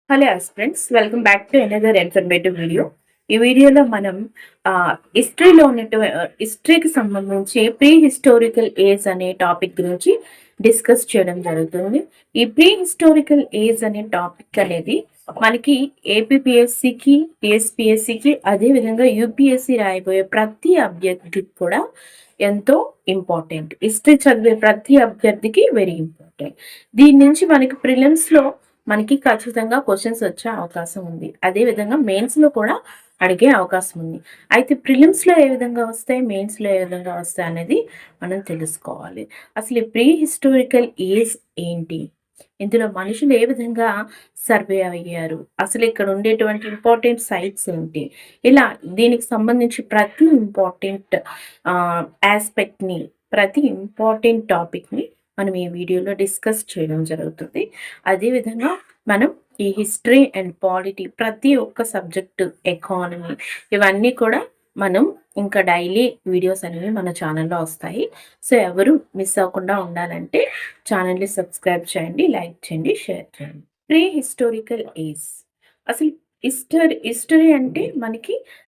Hello friends, welcome back to another informative video. ఈ వీడియోలో మనం హిస్టరీలో హిస్టరీకి సంబంధించి ప్రీ హిస్టారికల్ ఏజ్ అనే టాపిక్ గురించి డిస్కస్ చేయడం జరుగుతుంది. ఈ ప్రీ హిస్టారికల్ ఏజ్ అనే టాపిక్ అనేది మనకి ఏపీపీఎస్సికి, టీఎస్పీఎస్సికి, అదేవిధంగా యూపీఎస్సి రాయబోయే ప్రతి అభ్యర్థికి కూడా ఎంతో ఇంపార్టెంట్. హిస్టరీ చదివే ప్రతి అభ్యర్థికి వెరీ ఇంపార్టెంట్. దీని నుంచి మనకి ప్రిలిమ్స్లో మనకి ఖచ్చితంగా క్వశ్చన్స్ వచ్చే అవకాశం ఉంది. అదే విధంగా మెయిన్స్ లో కూడా అడిగే అవకాశం ఉంది. అయితే ప్రిలిమ్స్ లో ఏ విధంగా వస్తాయి, మెయిన్స్ లో ఏ విధంగా వస్తాయి అనేది మనం తెలుసుకోవాలి. అసలు ఈ ప్రీ హిస్టారికల్ ఏజ్ ఏంటి, ఇందులో మనుషులు ఏ విధంగా సర్వే అయ్యారు, అసలు ఇక్కడ ఉండేటువంటి ఇంపార్టెంట్ సైట్స్ ఏంటి, ఇలా దీనికి సంబంధించి ప్రతి ఇంపార్టెంట్ ఆస్పెక్ట్ని, ప్రతి ఇంపార్టెంట్ టాపిక్ని మనం ఈ వీడియోలో డిస్కస్ చేయడం జరుగుతుంది. అదేవిధంగా మనం ఈ హిస్టరీ అండ్ పాలిటీ, ప్రతి ఒక్క సబ్జెక్టు, ఎకానమీ, ఇవన్నీ కూడా మనం ఇంకా డైలీ వీడియోస్ అనేవి మన ఛానల్లో వస్తాయి. సో ఎవరు మిస్ అవ్వకుండా ఉండాలంటే ఛానల్ని సబ్స్క్రైబ్ చేయండి, లైక్ చేయండి, షేర్ చేయండి. Pre historical age. అసలు హిస్టరీ అంటే మనకి